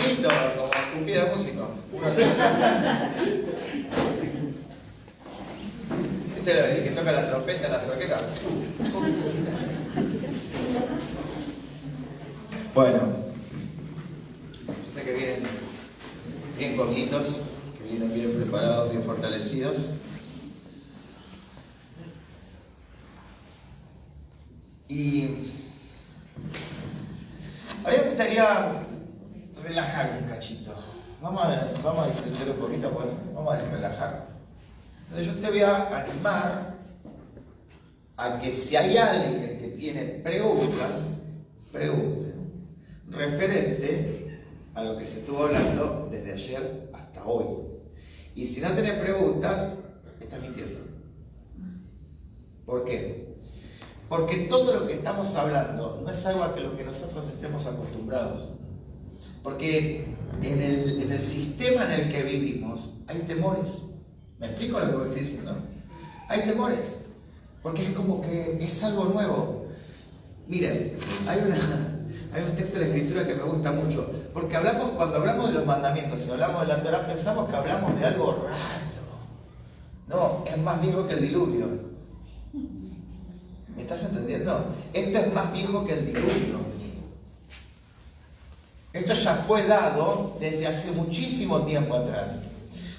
ritmito, como escupida de músico. Este es el que toca la trompeta en la orquesta. Bueno, sé que vienen bien comiditos, que vienen bien preparados, bien fortalecidos. Y a mí me gustaría relajar un cachito. Vamos a extender un poquito, pues vamos a relajar. Entonces yo te voy a animar a que si hay alguien que tiene preguntas, pregunten referente a lo que se estuvo hablando desde ayer hasta hoy. Y si no tenés preguntas, estás mintiendo. ¿Por qué? Porque todo lo que estamos hablando no es algo a lo que nosotros estemos acostumbrados. Porque en el sistema en el que vivimos hay temores. ¿Me explico lo que estoy diciendo? Hay temores. Porque es como que es algo nuevo. Miren, hay un texto de la Escritura que me gusta mucho. Porque cuando hablamos de los mandamientos, si hablamos de la Torá, pensamos que hablamos de algo raro. No, es más viejo que el diluvio. ¿Me estás entendiendo? Esto es más viejo que el diluvio. Esto ya fue dado desde hace muchísimo tiempo atrás.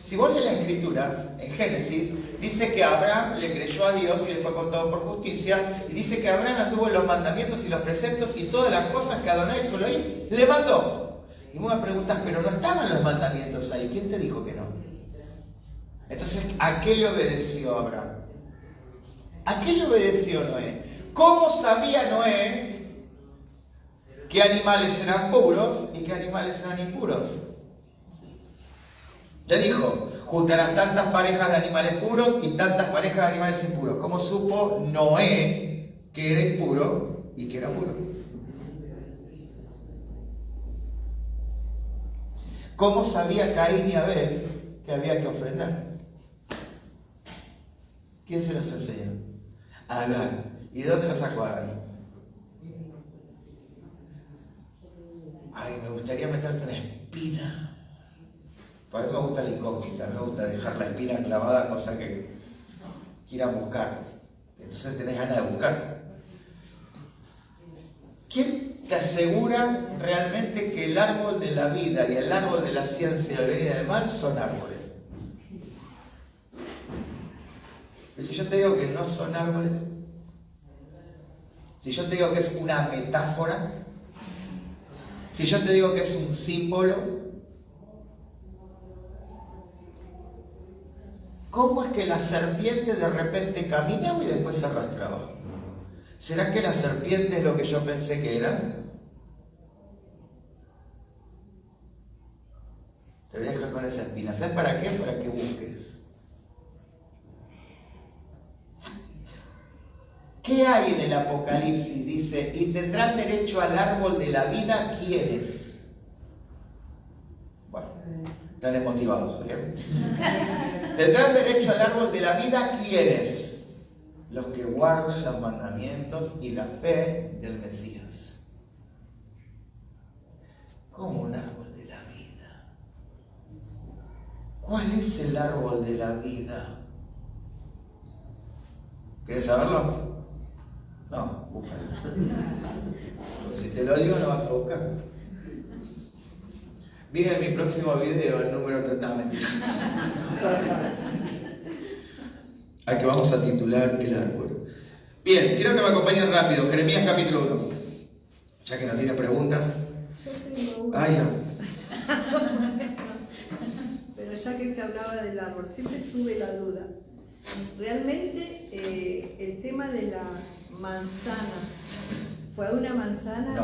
Si vos lees la Escritura, en Génesis, dice que Abraham le creyó a Dios y le fue contado por justicia, y dice que Abraham anduvo en los mandamientos y los preceptos y todas las cosas que Adonai su Elohim le mandó. Y vos me preguntas, pero no estaban los mandamientos ahí, ¿quién te dijo que no? Entonces, ¿a qué le obedeció Abraham? ¿A qué le obedeció Noé? ¿Cómo sabía Noé qué animales eran puros y qué animales eran impuros? Le dijo, juntarás tantas parejas de animales puros y tantas parejas de animales impuros. ¿Cómo supo Noé que era impuro y que era puro? ¿Cómo sabía Caín y Abel que había que ofrendar? ¿Quién se los enseñó? Adán. ¿Y de dónde lo sacó Adán? Ay, me gustaría meterte una espina. A mí me gusta la incógnita, me gusta dejar la espina clavada, cosa que quieran buscar. Entonces tenés ganas de buscar. ¿Quién te asegura realmente que el árbol de la vida y el árbol de la ciencia del bien y del mal son árboles? Y si yo te digo que no son árboles, si yo te digo que es una metáfora, si yo te digo que es un símbolo, ¿cómo es que la serpiente de repente caminaba y después se arrastraba? ¿Será que la serpiente es lo que yo pensé que era? Te voy a dejar con esa espina. ¿Sabes para qué? Para que busques. ¿Qué hay en el Apocalipsis? Dice, y tendrán derecho al árbol de la vida, ¿quiénes? Bueno, están motivados, ¿ok? Tendrán derecho al árbol de la vida, ¿quiénes? Los que guarden los mandamientos y la fe del Mesías. ¿Cómo un árbol de la vida? ¿Cuál es el árbol de la vida? ¿Querés saberlo? No, búscalo. Pues si te lo digo, no vas a buscar. Miren mi próximo video, el número totalmente. Al que vamos a titular el árbol. Bien, quiero que me acompañen rápido. Jeremías capítulo 1. Ya que no tiene preguntas. Yo tengo una. Ah, ya. Pero ya que se hablaba del árbol, siempre tuve la duda. Realmente el tema de la manzana, ¿fue una manzana?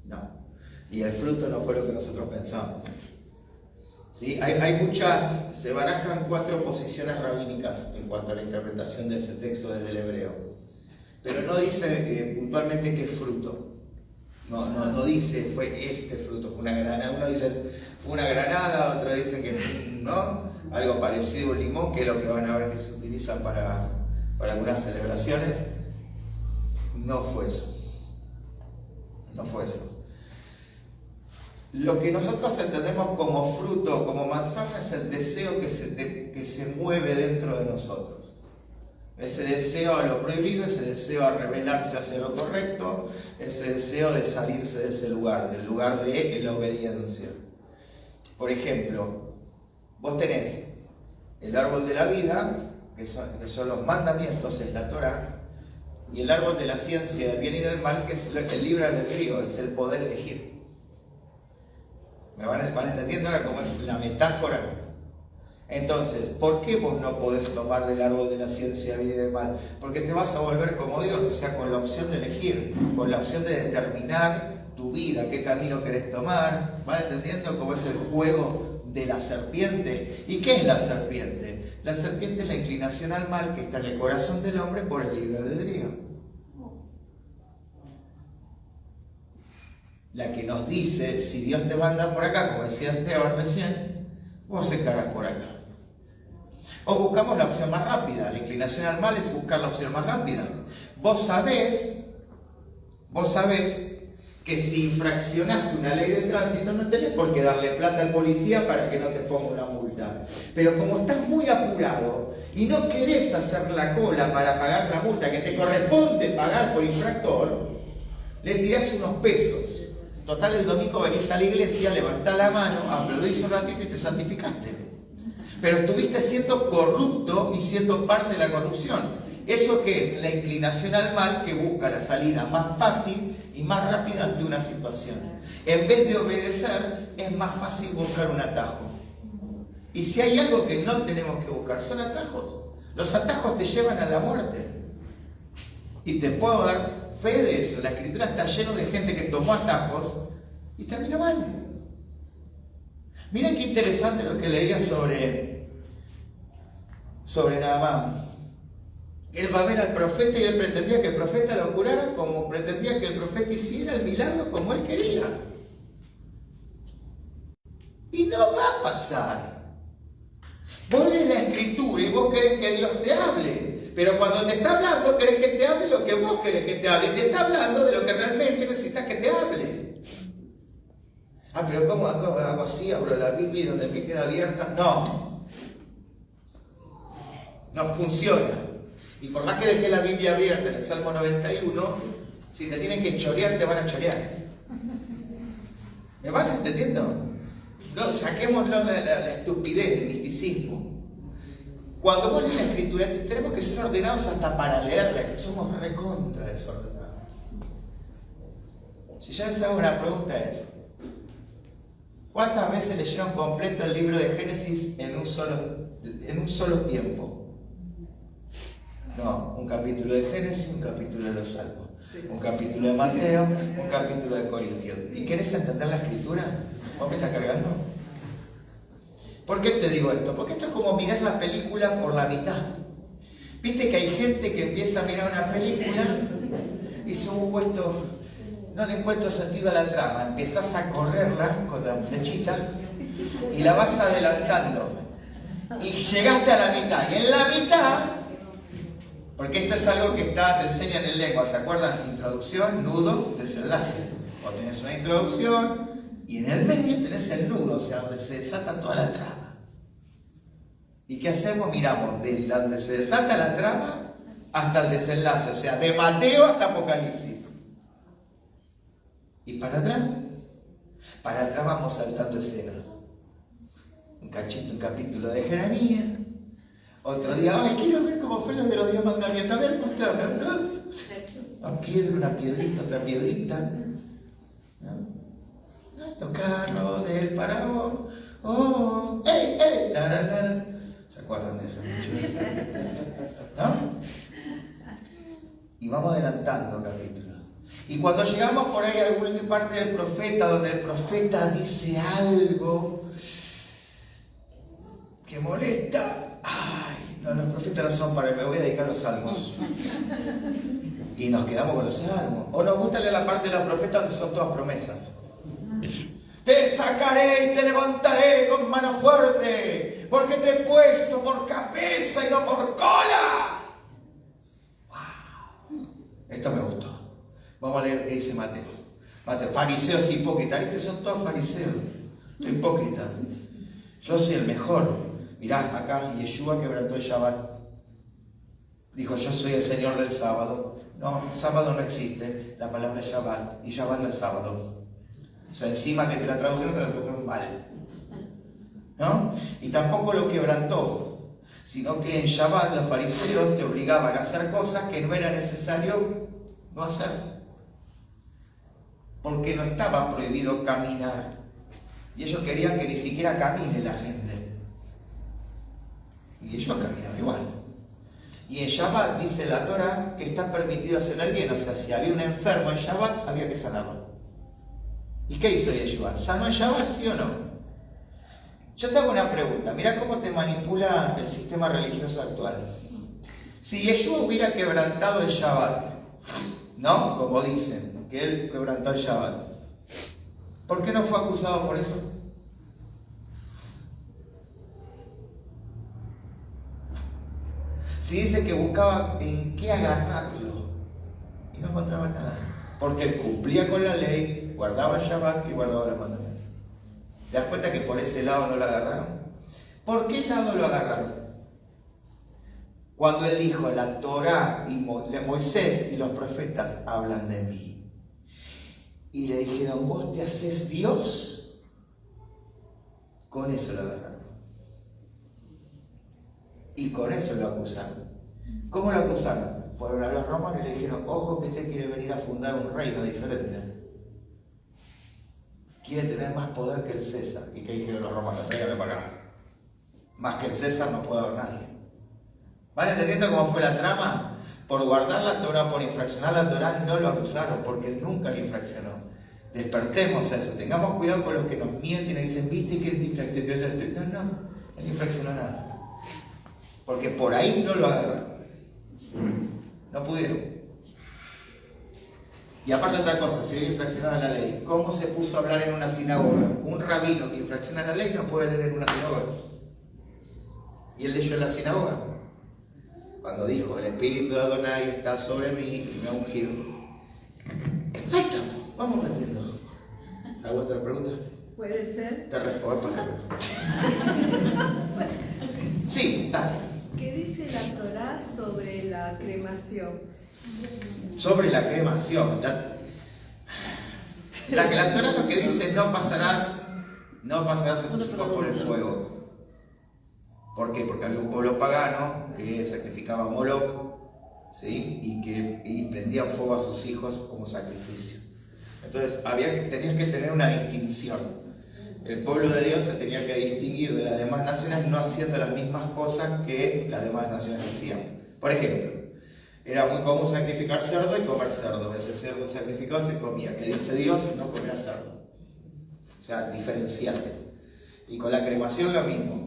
No. Y el fruto no fue lo que nosotros pensamos. ¿Sí? Hay muchas, se barajan 4 posiciones rabínicas en cuanto a la interpretación de ese texto desde el hebreo. Pero no dice puntualmente qué fruto. No dice fue este fruto, fue una granada. Uno dice fue una granada, otro dice que no, algo parecido a un limón, que es lo que van a ver que se utiliza para algunas celebraciones. No fue eso. Lo que nosotros entendemos como fruto, como manzana, es el deseo que se mueve dentro de nosotros. Ese deseo a lo prohibido, ese deseo a rebelarse hacia lo correcto, ese deseo de salirse de ese lugar, del lugar de la obediencia. Por ejemplo, vos tenés el árbol de la vida, que son los mandamientos, es la Torá, y el árbol de la ciencia del bien y del mal, que es el libre albedrío, es el poder elegir. ¿Me van entendiendo ahora cómo es la metáfora? Entonces, ¿por qué vos no podés tomar del árbol de la ciencia del bien y del mal? Porque te vas a volver como Dios, o sea, con la opción de elegir, con la opción de determinar tu vida, qué camino querés tomar. ¿Van entendiendo cómo es el juego de la serpiente? ¿Y qué es la serpiente? La serpiente es la inclinación al mal que está en el corazón del hombre por el libre albedrío. La que nos dice, si Dios te manda por acá, como decía Esteban recién, vos encarás por acá. O buscamos la opción más rápida. La inclinación al mal es buscar la opción más rápida. Vos sabés que si infraccionaste una ley de tránsito no tenés por qué darle plata al policía para que no te ponga una multa. Pero como estás muy apurado y no querés hacer la cola para pagar la multa que te corresponde pagar por infractor, le tirás unos pesos. Total, el domingo venís a la iglesia, levantás la mano, aplaudís un ratito y te santificaste. Pero estuviste siendo corrupto y siendo parte de la corrupción. ¿Eso qué es? La inclinación al mal que busca la salida más fácil y más rápida ante una situación. En vez de obedecer, es más fácil buscar un atajo. Y si hay algo que no tenemos que buscar, son atajos. Los atajos te llevan a la muerte. Y te puedo dar fe de eso. La Escritura está llena de gente que tomó atajos y terminó mal. Miren qué interesante lo que leía sobre Naamán. Él va a ver al profeta y él pretendía que el profeta lo curara como pretendía que el profeta hiciera el milagro como él quería. Y no va a pasar. Vos lees la Escritura y vos querés que Dios te hable. Pero cuando te está hablando, querés que te hable lo que vos querés que te hable. Y te está hablando de lo que realmente necesitas que te hable. Ah, pero ¿cómo hago así? Abro la Biblia y donde me queda abierta. No. No funciona. Y por más que dejé la Biblia abierta en el Salmo 91, si te tienen que chorear, te van a chorear. ¿Me vas entendiendo? No, saquemos la estupidez, el misticismo. Cuando vos lees la Escritura, tenemos que ser ordenados hasta para leerla. Somos recontra desordenados. Si ya les hago una pregunta es, ¿cuántas veces leyeron completo el libro de Génesis en un solo tiempo? No, un capítulo de Génesis, un capítulo de los Salmos, un capítulo de Mateo, un capítulo de Corintios. ¿Y querés entender la Escritura? ¿Vos me estás cargando? ¿Por qué te digo esto? Porque esto es como mirar la película por la mitad. Viste que hay gente que empieza a mirar una película y no le encuentro sentido a la trama. Empezás a correrla con la flechita y la vas adelantando. Y llegaste a la mitad. Y en la mitad, porque esto es algo que te enseñan en lengua, ¿se acuerdan? Introducción, nudo, desenlace. O tenés una introducción y en el medio tenés el nudo, o sea, donde se desata toda la trama. ¿Y qué hacemos? Miramos de donde se desata la trama hasta el desenlace, o sea, de Mateo hasta Apocalipsis. ¿Y para atrás? Para atrás vamos saltando escenas. Un cachito, un capítulo de Jeremías. Otro día, ay, quiero ver cómo fue lo de los 10 mandamientos. A ver, mostrame. Una piedra, una piedrita, otra piedrita. ¿No? Los carros del faraón. Oh, ¡ey, ey! La. ¿Se acuerdan de eso? ¿No? Y vamos adelantando capítulos. Y cuando llegamos por ahí a alguna parte del profeta, donde el profeta dice algo que molesta, ay, no, los profetas no son para, me voy a dedicar a los salmos. Y nos quedamos con los salmos. O nos gusta leer la parte de los profetas donde son todas promesas. Te sacaré y te levantaré con mano fuerte, porque te he puesto por cabeza y no por cola. ¡Wow! Esto me gustó. Vamos a leer qué dice Mateo. Fariseos hipócritas, ¿viste? Son todos fariseos, todos hipócritas. Yo soy el mejor. Mirá, acá Yeshua quebrantó el Shabbat. Dijo, yo soy el Señor del sábado. No, sábado no existe, la palabra es Shabbat, y Shabbat no es sábado. O sea, encima que te la tradujeron mal. ¿No? Y tampoco lo quebrantó, sino que en Shabbat los fariseos te obligaban a hacer cosas que no era necesario no hacer. Porque no estaba prohibido caminar. Y ellos querían que ni siquiera camine la gente. Y ellos caminaban igual. Y en Shabbat dice la Torah que está permitido hacer el bien. O sea, si había un enfermo en Shabbat, había que sanarlo. ¿Y qué hizo Yeshua? ¿Sanó en Shabbat, sí o no? Yo te hago una pregunta. Mirá cómo te manipula el sistema religioso actual. Si Yeshua hubiera quebrantado el Shabbat, ¿no? Como dicen, que él quebrantó el Shabbat, ¿por qué no fue acusado por eso? Si dice que buscaba en qué agarrarlo y no encontraba nada, porque él cumplía con la ley, guardaba el Shabbat y guardaba los mandamientos. ¿Te das cuenta que por ese lado no lo agarraron? ¿Por qué lado lo agarraron? Cuando él dijo, la Torá y Moisés y los profetas hablan de mí. Y le dijeron, ¿vos te haces Dios? Con eso lo agarraron. Y con eso lo acusaron. ¿Cómo lo acusaron? Fueron a los romanos y le dijeron, ojo que este quiere venir a fundar un reino diferente. Quiere tener más poder que el César. ¿Y qué dijeron los romanos? Tráigame para acá. Más que el César no puede haber nadie. ¿Van entendiendo cómo fue la trama? Por guardar la Torah, por infraccionar la Torah, no lo acusaron, porque él nunca la infraccionó. Despertemos a eso, tengamos cuidado con los que nos mienten y dicen, ¿viste que él infraccionó la Torah? No, él no infraccionó nada. Porque por ahí no lo agarraron. No pudieron. Y aparte otra cosa, si hubiera infraccionado la ley, ¿cómo se puso a hablar en una sinagoga? Un rabino que infracciona la ley no puede leer en una sinagoga. Y él leyó en la sinagoga. Cuando dijo, el espíritu de Adonai está sobre mí y me ha ungido. Ahí estamos, vamos aprendiendo. ¿Hago otra pregunta? Puede ser. Te respondo. Sí, dale. ¿Qué dice la Torá sobre la cremación? Sobre la cremación. La Torá lo que dice, no pasarás a tus hijos por el fuego. ¿Por qué? Porque había un pueblo pagano que sacrificaba a Moloch, ¿sí? y prendía fuego a sus hijos como sacrificio. Entonces tenías que tener una distinción. El pueblo de Dios se tenía que distinguir de las demás naciones no haciendo las mismas cosas que las demás naciones hacían. Por ejemplo, era muy común sacrificar cerdo y comer cerdo. Ese cerdo sacrificado se comía. ¿Qué dice Dios? No comerás cerdo. O sea, diferenciarte. Y con la cremación lo mismo.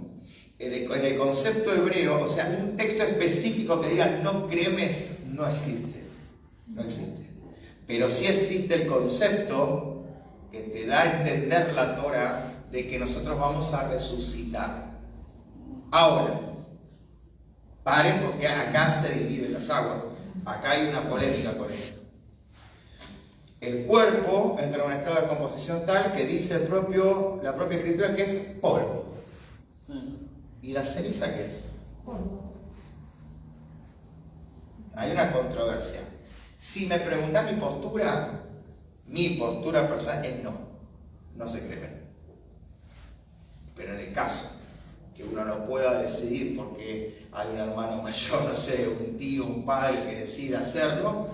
En el concepto hebreo, o sea, un texto específico que diga no cremes, no existe. No existe. Pero sí existe el concepto que te da a entender la Torah de que nosotros vamos a resucitar. Ahora, paren porque acá se dividen las aguas. Acá hay una polémica con esto. El cuerpo entra en un estado de composición tal que dice la propia escritura que es polvo. ¿Y la ceniza qué es? Hay una controversia. Si me preguntan mi postura personal es no se creme. Pero en el caso que uno no pueda decidir porque hay un hermano mayor, no sé, un tío, un padre que decida hacerlo,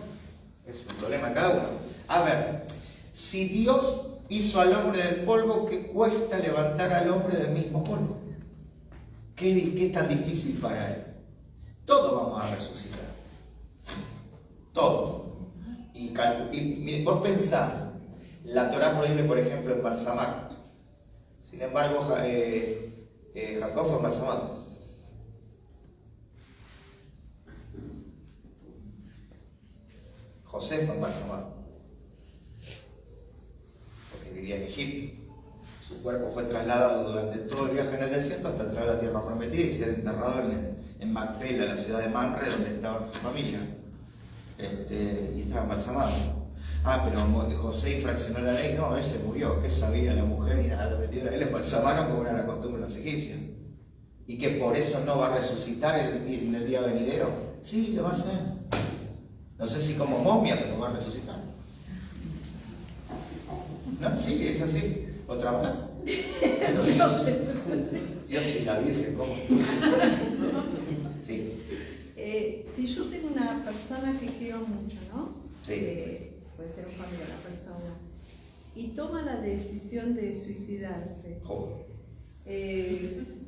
es un problema de cada uno. A ver, si Dios hizo al hombre del polvo, ¿qué cuesta levantar al hombre del mismo polvo? ¿Qué es tan difícil para él? Todos vamos a resucitar. Todos. Y miren, vos pensá, la Torá prohíbe, por ejemplo, embalsamar. Sin embargo, Jacob fue embalsamado. José fue embalsamado. Porque vivía en Egipto. Su cuerpo fue trasladado durante todo el viaje en el desierto hasta entrar a la tierra prometida y ser enterrado en Macpela, la ciudad de Mamre, donde estaba su familia. Y estaba embalsamado. Ah, pero José infraccionó la ley. No, él se murió. ¿Qué sabía la mujer? Y nada, lo metieron a él en balsamaron como era la costumbre de los egipcios. ¿Y que por eso no va a resucitar en el día venidero? Sí, lo va a hacer. No sé si como momia, pero va a resucitar. ¿No? Sí, es así. ¿Otra más? Pero Dios y la Virgen, ¿cómo? Sí. Si yo tengo una persona que quiero mucho, ¿no? Sí. Puede ser un familiar, una persona, y toma la decisión de suicidarse. Joder.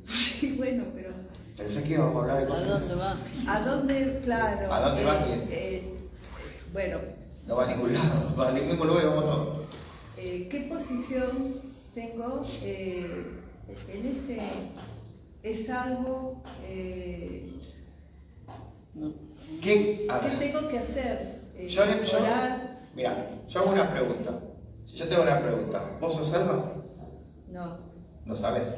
Sí, bueno, pero... Pensé que íbamos a hablar de cosas. ¿A dónde va? ¿A dónde, claro? ¿A dónde va quién? Bueno. No va a ningún lado, va a ningún lugar, vamos todos. ¿Qué posición tengo en ese? ¿Es algo? ¿Qué? ¿Qué tengo que hacer? Mira, yo hago una pregunta. Si yo tengo una pregunta, ¿vos sos salva? No. No sabes.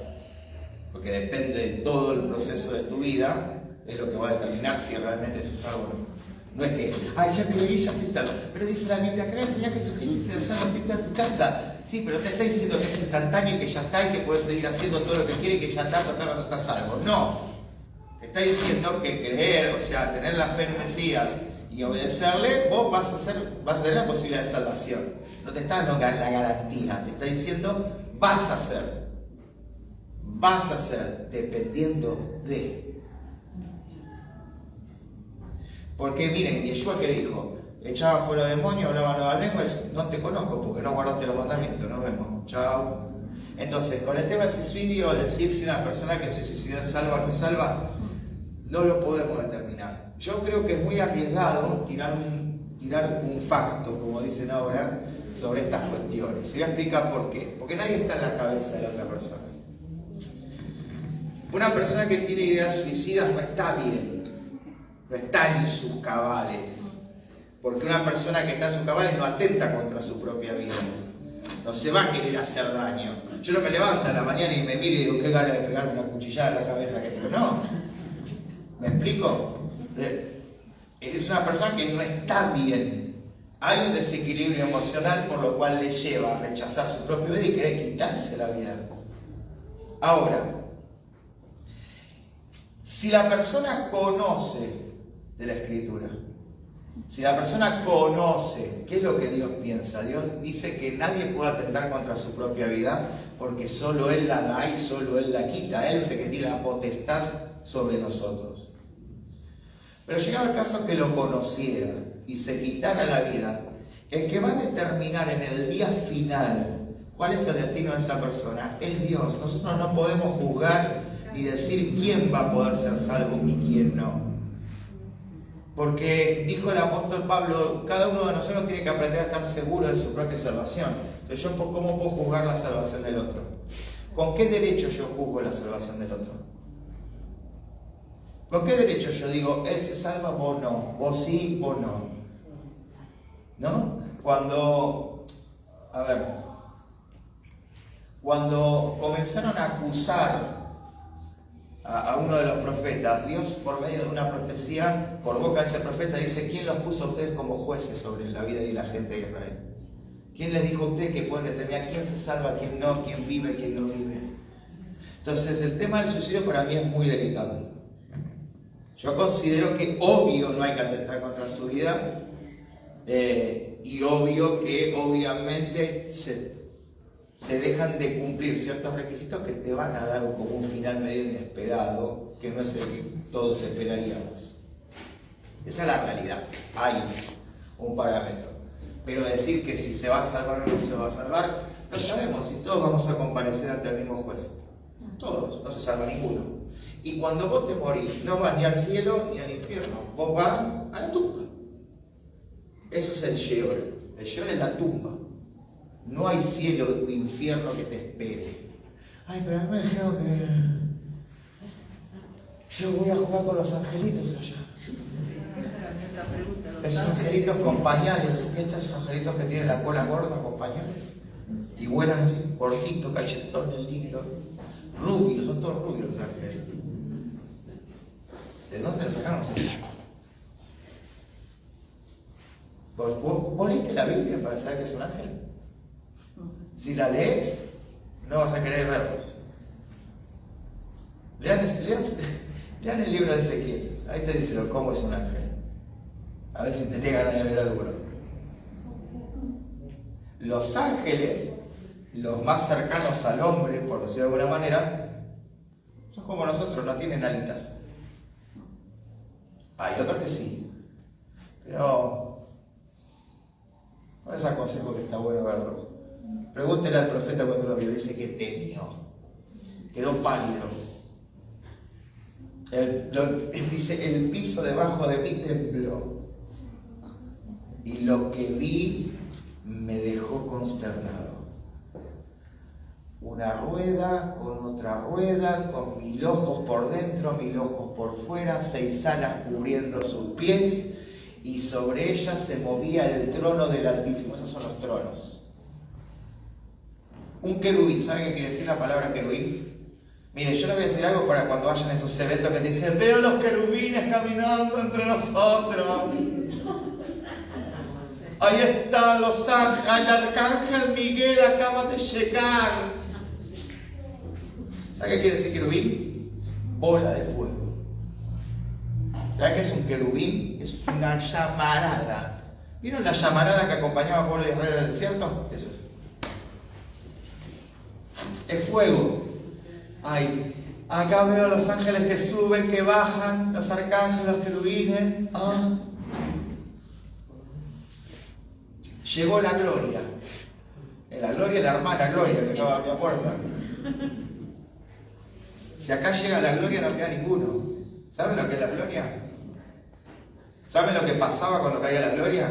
Porque depende de todo el proceso de tu vida, es lo que va a determinar si realmente sos salvo o no. No es que, ay, ya creí, ya sí salvo. Pero dice la Biblia, ¿crees, Señor Jesucristo, y se salvo en tu casa? Sí, pero te está diciendo que es instantáneo y que ya está y que puedes seguir haciendo todo lo que quieres y que ya está, vas a estar salvo. No. Te está diciendo que creer, o sea, tener la fe en Mesías y obedecerle, vos vas a tener la posibilidad de salvación. No te está dando la garantía, te está diciendo, vas a hacer dependiendo de. Porque miren, Yeshua que dijo, echaba fuera demonios, hablaba nuevas lenguas, no te conozco porque no guardaste los mandamientos, nos vemos, chao. Entonces, con el tema del suicidio, decir si una persona que se suicidó es salva o no es salva, no lo podemos determinar. Yo creo que es muy arriesgado tirar un facto, como dicen ahora, sobre estas cuestiones. Y voy a explicar por qué. Porque nadie está en la cabeza de la otra persona. Una persona que tiene ideas suicidas no está bien, no está en sus cabales. Porque una persona que está en sus cabales no atenta contra su propia vida. No se va a querer hacer daño. Yo no me levanto a la mañana y me miro y digo, qué gana de pegarme una cuchillada en la cabeza que tengo. No. ¿Me explico? Es una persona que no está bien. Hay un desequilibrio emocional por lo cual le lleva a rechazar su propia vida y querer quitarse la vida. Ahora, si la persona conoce de la Escritura, si la persona conoce qué es lo que Dios piensa, Dios dice que nadie puede atentar contra su propia vida porque solo Él la da y solo Él la quita. Él es el que tiene la potestad sobre nosotros. Pero llegaba el caso que lo conociera y se quitara la vida, el que va a determinar en el día final cuál es el destino de esa persona es Dios. Nosotros no podemos juzgar ni decir quién va a poder ser salvo y quién no. Porque dijo el apóstol Pablo, cada uno de nosotros tiene que aprender a estar seguro de su propia salvación. Entonces, ¿yo cómo puedo juzgar la salvación del otro? ¿Con qué derecho yo juzgo la salvación del otro? ¿Con qué derecho yo digo, él se salva, vos no, vos sí, vos no? ¿No? Cuando comenzaron a acusar a uno de los profetas, Dios por medio de una profecía, por boca de ese profeta, dice, ¿quién los puso a ustedes como jueces sobre la vida y la gente de Israel? ¿Quién les dijo a ustedes que pueden determinar quién se salva, quién no, quién vive, quién no vive? Entonces, el tema del suicidio para mí es muy delicado. Yo considero que obvio no hay que atentar contra su vida y obvio que obviamente se dejan de cumplir ciertos requisitos que te van a dar como un final medio inesperado, que no es el que todos esperaríamos. Esa es la realidad. Hay un parámetro. Pero decir que si se va a salvar o no se va a salvar, no sabemos. Y todos vamos a comparecer ante el mismo juez. Todos, no se salva ninguno. Y cuando vos te morís, no vas ni al cielo ni al infierno. Vos vas a la tumba. Eso es el Sheol. El Sheol es la tumba. No hay cielo o infierno que te espere. Ay, pero a mí me dijeron que yo voy a jugar con los angelitos allá. Sí, esa era mi otra pregunta. Esos angelitos con pañales. ¿Estos angelitos que tienen la cola gorda con pañales? Y vuelan así, cortitos, cachetones, lindos. Rubios, son todos rubios los ángeles. ¿De dónde los sacaron? ¿Vos leíste la Biblia para saber que es un ángel? Si la lees, no vas a querer verlos. Lean el libro de Ezequiel. Ahí te dice cómo es un ángel. A ver si te llegan a ver alguno. Los ángeles, los más cercanos al hombre, por decirlo de alguna manera, son como nosotros, no tienen alitas. Hay otros que sí. Pero no les aconsejo que está bueno verlo. Pregúntele al profeta cuando lo vio, dice que temió, quedó pálido. Dice, el piso debajo de mí tembló. Y lo que vi me dejó consternado. Una rueda con otra rueda, con 1000 ojos por dentro, 1000 ojos por fuera, 6 alas cubriendo sus pies, y sobre ellas se movía el trono del Altísimo. Esos son los tronos. Un querubín, ¿saben qué quiere decir la palabra querubín? Mire, yo les voy a decir algo para cuando vayan a esos eventos que te dicen, veo los querubines caminando entre nosotros. Ahí están los ángeles, el arcángel Miguel acaba de llegar. ¿Sabe qué quiere decir querubín? Bola de fuego. ¿Sabe qué es un querubín? Es una llamarada. ¿Vieron la llamarada que acompañaba al pueblo de Israel en el desierto? Eso es fuego. Ay, acá veo a los ángeles que suben, que bajan, los arcángeles, los querubines. Llegó la gloria. En la gloria, la hermana Gloria que acaba de abrir la puerta. Si acá llega la gloria no queda ninguno. ¿Saben lo que es la gloria? ¿Saben lo que pasaba cuando caía la gloria?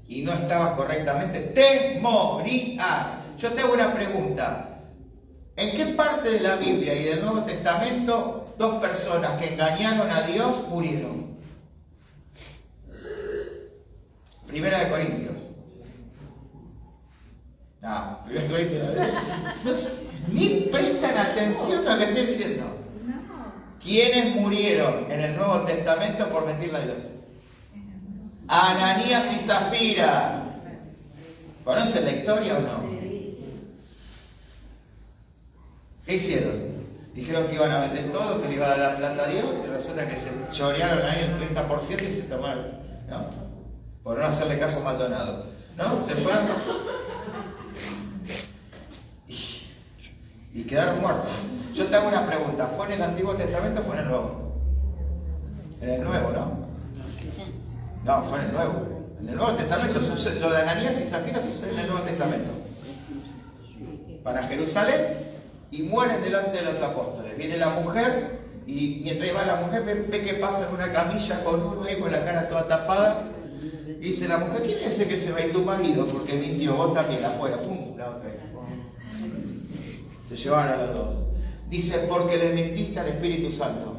Y no estabas correctamente, te morías. Yo te hago una pregunta. ¿En qué parte de la Biblia y del Nuevo Testamento 2 personas que engañaron a Dios murieron? Primera de Corintios. Primera de Corintios. Ni prestan atención a lo que estoy diciendo. ¿Quiénes murieron en el Nuevo Testamento por mentirle a Dios? Ananías y Zafira. ¿Conocen la historia o no? ¿Qué hicieron? Dijeron que iban a vender todo, que le iba a dar la plata a Dios, y resulta que se chorearon ahí el 30% y se tomaron, ¿no? Por no hacerle caso a Maldonado, ¿no? Se fueron y quedaron muertos. Yo te hago una pregunta, ¿fue en el Antiguo Testamento o fue en el Nuevo? En el Nuevo, ¿no? No, fue en el Nuevo. En el Nuevo Testamento sucede, lo de Ananías y Zafira sucede en el Nuevo Testamento. Para Jerusalén, y mueren delante de los apóstoles. Viene la mujer, y mientras va la mujer, ve que pasa en una camilla con uno ahí con la cara toda tapada, y dice la mujer, ¿quién es ese que se va? Y tu marido, porque mintió, vos también, afuera, pum, la otra. Se llevaron a los dos. Dice, porque le mentiste al Espíritu Santo.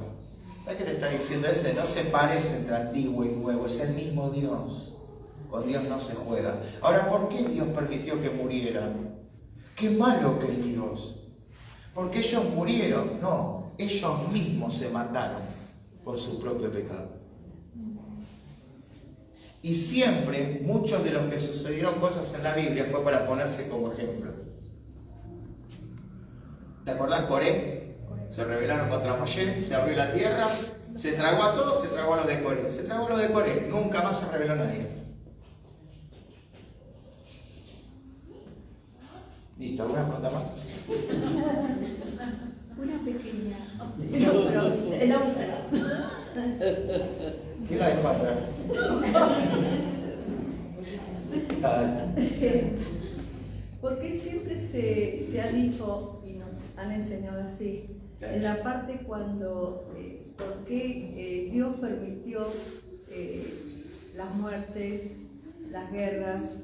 ¿Sabes qué te está diciendo? Ese no se parece entre antiguo y nuevo, es el mismo Dios. Con Dios no se juega. Ahora, ¿por qué Dios permitió que murieran? Qué malo que es Dios. Porque ellos murieron, no, ellos mismos se mataron por su propio pecado. Y siempre, muchos de los que sucedieron cosas en la Biblia fue para ponerse como ejemplo. ¿Te acordás Coré? Se rebelaron contra Moshe, se abrió la tierra, se tragó a todos, se tragó a los de Coré. Se tragó a los de Coré, nunca más se rebeló nadie. ¿Listo? ¿Alguna pregunta más? Una pequeña. El otra. ¿Quién la dejó atrás? ¿Por qué siempre se ha dicho y nos han enseñado así? En la parte cuando, ¿por qué Dios permitió las muertes, las guerras?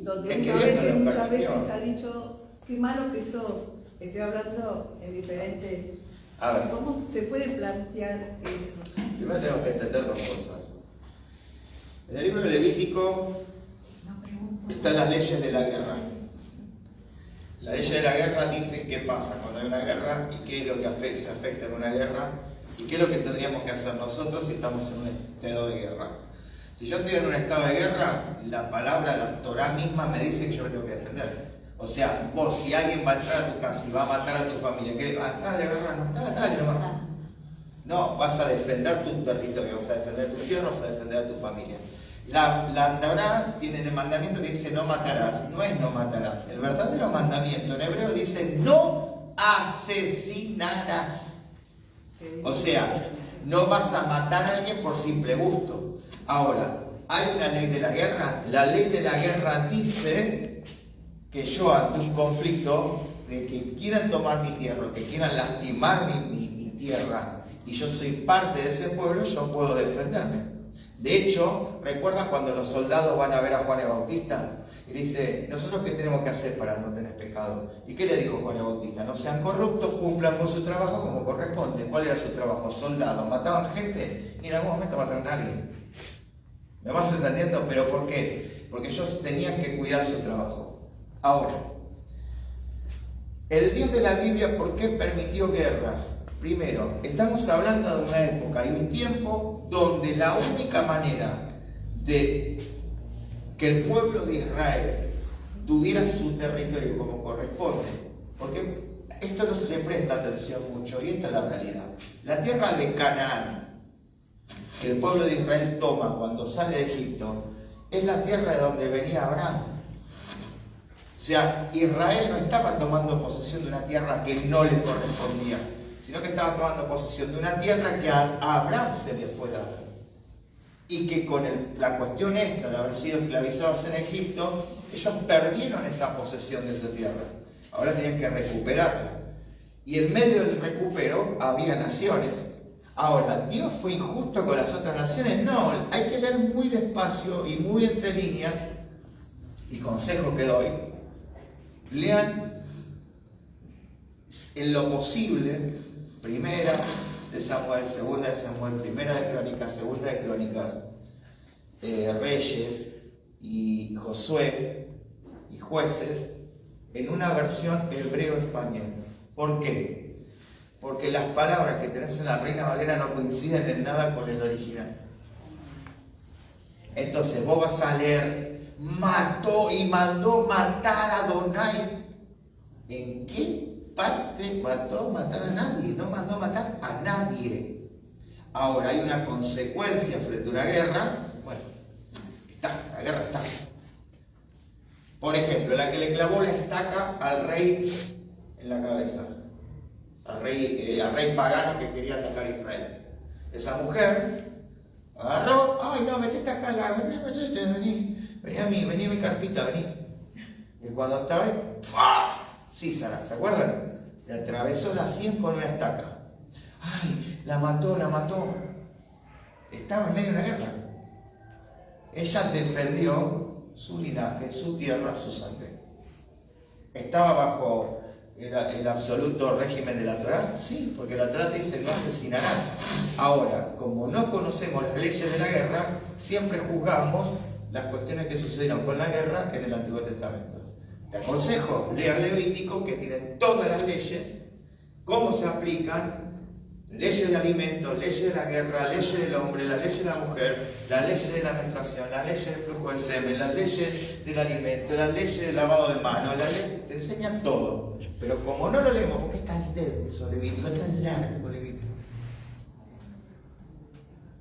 Donde muchas veces ha dicho, qué malo que sos. Estoy hablando en diferentes... A ver. ¿Cómo se puede plantear eso? Primero tenemos que entender 2 cosas. En el libro de Levítico están las leyes de la guerra. Las leyes de la guerra dicen qué pasa cuando hay una guerra y qué es lo que se afecta en una guerra ¿Y qué es lo que tendríamos que hacer nosotros si estamos en un estado de guerra? Si yo estoy en un estado de guerra, la palabra, la Torá misma me dice que yo me tengo que defender. O sea, vos, si alguien va a entrar a tu casa y va a matar a tu familia, ¿qué? Dale, guerra, no, dale nomás. No, vas a defender tu territorio, vas a defender tu tierra, vas a defender a tu familia. La Torá tiene el mandamiento que dice no matarás. No es no matarás. El verdadero mandamiento en hebreo dice no asesinarás. O sea, no vas a matar a alguien por simple gusto. Ahora, hay una ley de la guerra. La ley de la guerra dice que yo ante un conflicto de que quieran tomar mi tierra, que quieran lastimar mi tierra, y yo soy parte de ese pueblo, yo puedo defenderme. De hecho, ¿recuerdan cuando los soldados van a ver a Juan el Bautista? Y dice, ¿nosotros qué tenemos que hacer para no tener pecado? ¿Y qué le dijo Juan el Bautista? No sean corruptos, cumplan con su trabajo como corresponde. ¿Cuál era su trabajo? Soldados, mataban gente y en algún momento mataron a alguien. ¿Me vas entendiendo? ¿Pero por qué? Porque ellos tenían que cuidar su trabajo. Ahora, el Dios de la Biblia, ¿por qué permitió guerras? Primero, estamos hablando de una época y un tiempo donde la única manera de que el pueblo de Israel tuviera su territorio como corresponde, porque esto no se le presta atención mucho y esta es la realidad. La tierra de Canaán, que el pueblo de Israel toma cuando sale de Egipto, es la tierra de donde venía Abraham. O sea, Israel no estaba tomando posesión de una tierra que no le correspondía, sino que estaba tomando posesión de una tierra que a Abraham se le fue dada. Y que con la cuestión esta de haber sido esclavizados en Egipto, ellos perdieron esa posesión de esa tierra. Ahora tenían que recuperarla. Y en medio del recupero había naciones. Ahora, ¿Dios fue injusto con las otras naciones? No, hay que leer muy despacio y muy entre líneas. Y consejo que doy, lean en lo posible Primera de Samuel, Segunda de Samuel, Primera de Crónicas, Segunda de Crónicas, Reyes y Josué y Jueces en una versión hebreo-español. ¿Por qué? Porque las palabras que tenés en la Reina Valera no coinciden en nada con el original. Entonces vos vas a leer mató y mandó matar a Adonai. ¿En qué parte mandó matar a nadie? No mandó matar a nadie. Ahora hay una consecuencia frente a una guerra. Bueno, la guerra está. Por ejemplo, la que le clavó la estaca al rey en la cabeza, al rey pagano que quería atacar a Israel. Esa mujer agarró, ay no, metete acá, vení a mi carpita, vení. Y cuando estaba ahí, ¡fua! Císara, ¿se acuerdan? Le atravesó la sien con una estaca. ¡Ay! La mató. Estaba en medio de una guerra. Ella defendió su linaje, su tierra, su sangre. ¿Estaba bajo el absoluto régimen de la Torá? Sí, porque la Torá te dice no asesinarás. Ahora, como no conocemos las leyes de la guerra, siempre juzgamos las cuestiones que sucedieron con la guerra en el Antiguo Testamento. Te aconsejo leer Levítico, que tiene todas las leyes, cómo se aplican, leyes de alimentos, leyes de la guerra, leyes del hombre, las leyes de la mujer, las leyes de la menstruación, las leyes del flujo de semen, las leyes del alimento, las leyes del lavado de manos, te enseñan todo. Pero como no lo leemos, porque es tan denso Levítico, es tan largo Levítico.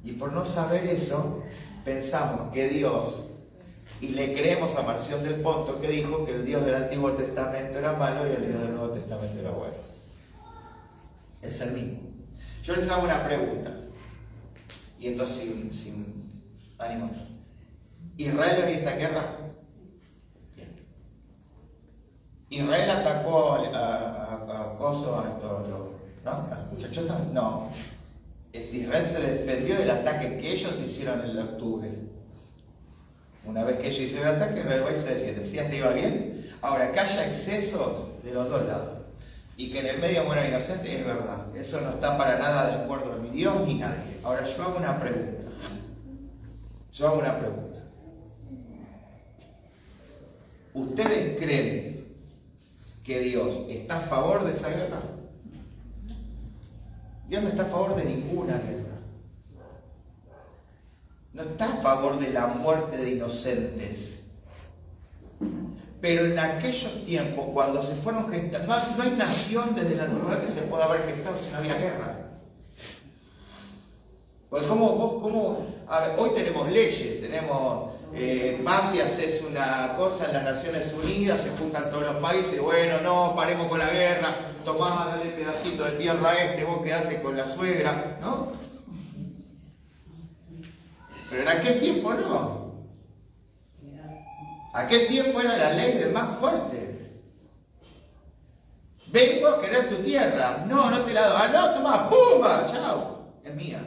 Y por no saber eso, pensamos que Dios, y le creemos a Marción del Ponto, que dijo que el Dios del Antiguo Testamento era malo y el Dios del Nuevo Testamento era bueno. Es el mismo. Yo les hago una pregunta, y esto sin ánimo. ¿Israel había esta guerra? Bien. ¿Israel atacó a Coso, a estos, ¿no? ¿A muchachotas? No. Israel se defendió del ataque que ellos hicieron en octubre. Una vez que ellos hicieron el ataque, Israel se defiende. ¿Sí hasta iba bien? Ahora, que haya excesos de los dos lados y que en el medio muera inocente, es verdad. Eso no está para nada de acuerdo ni Dios ni nadie. Ahora, yo hago una pregunta. ¿Ustedes creen que Dios está a favor de esa guerra? Dios no está a favor de ninguna guerra. No está a favor de la muerte de inocentes. Pero en aquellos tiempos, cuando se fueron gestando, no hay nación desde la antigüedad que se pueda haber gestado si no había guerra. Pues a ver, hoy tenemos leyes, tenemos, vas y haces una cosa en las Naciones Unidas, se juntan todos los países, y bueno, no, paremos con la guerra, tomá, dale pedacito de tierra a este, vos quedate con la suegra, ¿no? Pero en aquel tiempo no. Aquel tiempo era la ley del más fuerte. Vengo a querer tu tierra. No, no te la doy. Ah, no, toma, ¡pumba! ¡Chao! Es mía.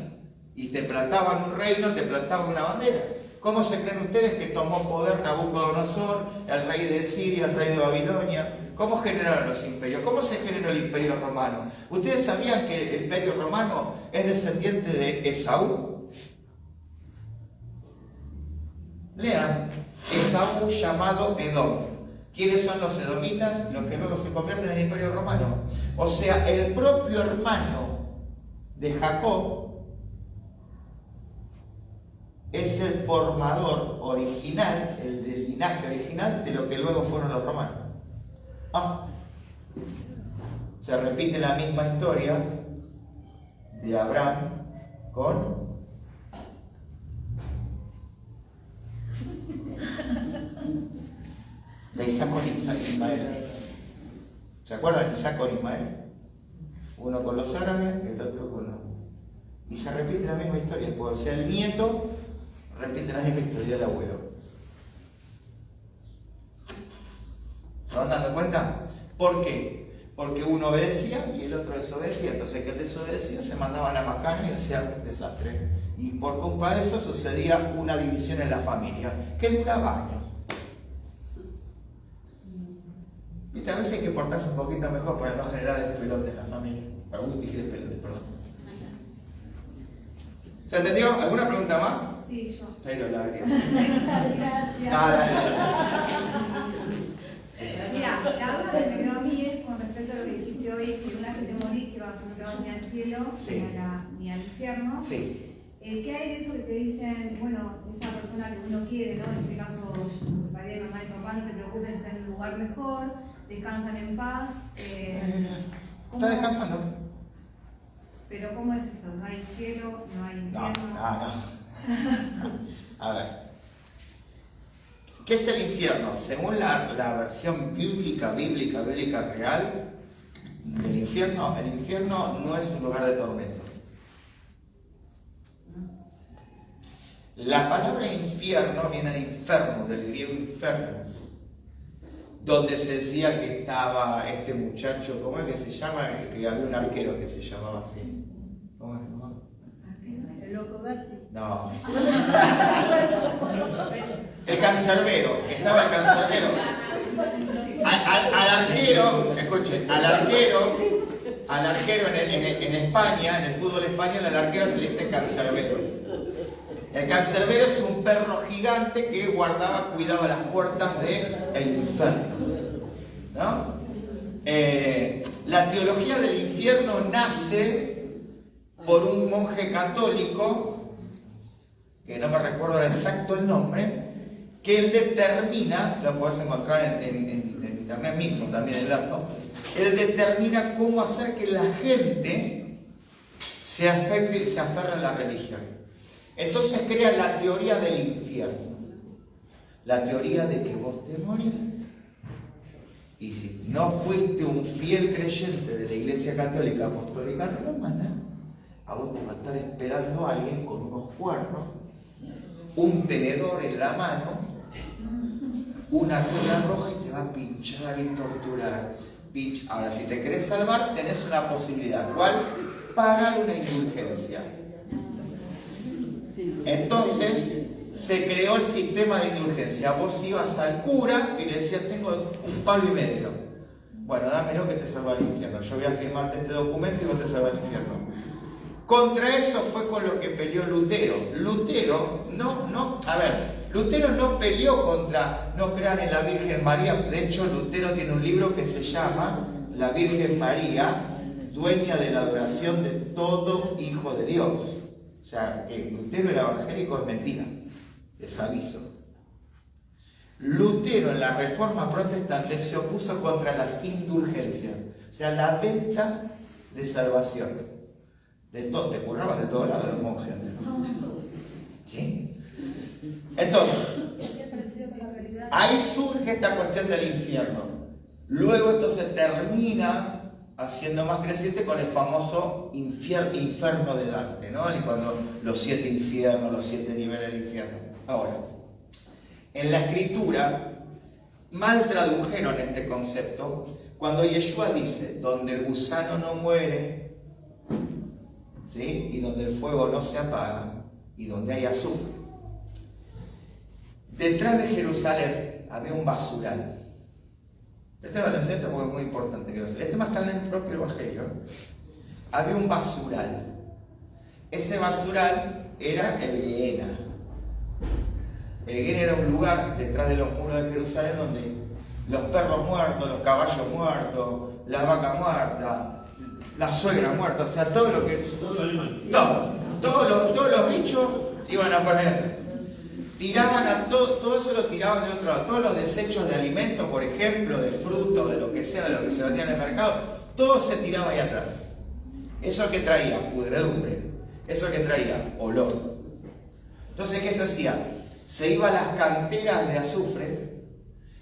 Y te plantaban un reino, te plantaban una bandera. ¿Cómo se creen ustedes que tomó poder Nabucodonosor, el rey de Siria, el rey de Babilonia? ¿Cómo generaron los imperios? ¿Cómo se generó el imperio romano? ¿Ustedes sabían que el imperio romano es descendiente de Esaú? Lean, Esaú llamado Edom. ¿Quiénes son los edomitas? Los que luego se convierten en el imperio romano. O sea, el propio hermano de Jacob es el formador original, el del linaje original de lo que luego fueron los romanos. Se repite la misma historia de Abraham con de Isaac con Ismael. ¿Se acuerdan de Isaac con Ismael? Uno con los árabes, el otro con los... Y se repite la misma historia, o sea, el nieto repite la misma historia del abuelo. ¿Se van dando cuenta? ¿Por qué? Porque uno obedecía y el otro desobedecía. Entonces el que desobedecía se mandaba a la macana y hacía desastre. Y por culpa de eso sucedía una división en la familia, que duraba años. ¿Viste? A veces hay que portarse un poquito mejor para no generar despelote en la familia. Dije despelote, perdón. ¿Se entendió? ¿Alguna pregunta más? Sí, yo. Pero la Gracias. Dale. Mira, la duda que me quedó a mí es con respecto a lo que dijiste hoy, que una vez que te morís que vas ni al cielo, Sí. ni al infierno. Sí. ¿Qué hay de eso que te dicen, bueno, esa persona que uno quiere, ¿no? En este caso, tu padre, mamá y papá, no te preocupes, están en un lugar mejor, descansan en paz. ¿Está descansando? Pero ¿cómo es eso? ¿No hay cielo? ¿No hay infierno? A ver. ¿Qué es el infierno? Según la versión bíblica real del infierno, el infierno no es un lugar de tormento. La palabra infierno viene de inferno, del griego infernus, donde se decía que estaba este muchacho, ¿cómo es que se llama? Que había un arquero que se llamaba así. ¿Cómo es? ¿No? El loco Gatti. No. El cancerbero, estaba el cancerbero. Al arquero, escuchen, al arquero en España, en el fútbol español, al arquero se le dice cancerbero. El cancerbero es un perro gigante que cuidaba las puertas del infierno. ¿No? La teología del infierno nace por un monje católico, que no me recuerdo ahora exacto el nombre, que él determina, lo podés encontrar en internet mismo también el dato, él determina cómo hacer que la gente se afecte y se aferre a la religión. Entonces crea la teoría del infierno, la teoría de que vos te morís y si no fuiste un fiel creyente de la Iglesia Católica Apostólica Romana, a vos te va a estar esperando alguien con unos cuernos, un tenedor en la mano, una rueda roja y te va a pinchar y torturar. Ahora, si te querés salvar, tenés una posibilidad. ¿Cuál? Pagar una indulgencia. Entonces, se creó el sistema de indulgencia. Vos ibas al cura y le decías, tengo un palo y medio. Bueno, dámelo que te salva al infierno. Yo voy a firmarte este documento y vos te salva al infierno. Contra eso fue con lo que peleó Lutero. Lutero no peleó contra no crean en la Virgen María. De hecho, Lutero tiene un libro que se llama La Virgen María, dueña de la adoración de todo hijo de Dios. O sea, que Lutero era evangélico es mentira, les aviso. Lutero en la Reforma Protestante se opuso contra las indulgencias, o sea, la venta de salvación. Te curraban de todos lados los monjes. ¿Qué? Entonces, ahí surge esta cuestión del infierno. Luego esto se termina haciendo más creciente con el famoso infierno de Dante, ¿no? Y cuando los 7 infiernos, los 7 niveles de infierno. Ahora, en la escritura mal tradujeron este concepto cuando Yeshua dice, donde el gusano no muere, ¿sí? Y donde el fuego no se apaga, y donde hay azufre. Detrás de Jerusalén había un basural. Presten atención a esto porque es muy importante que lo sepan. Este más está en el propio Evangelio. Había un basural. Ese basural era el Gehenna. El Gehenna era un lugar detrás de los muros de Jerusalén donde los perros muertos, los caballos muertos, las vacas muertas, la suegra muerta, o sea, todo lo que... Todos los bichos iban a poner. Tiraban a todo eso lo tiraban del otro lado. Todos los desechos de alimentos, por ejemplo, de frutos, de lo que sea, de lo que se vendía en el mercado, todo se tiraba ahí atrás. Eso que traía pudredumbre, eso que traía olor. Entonces, ¿qué se hacía? Se iba a las canteras de azufre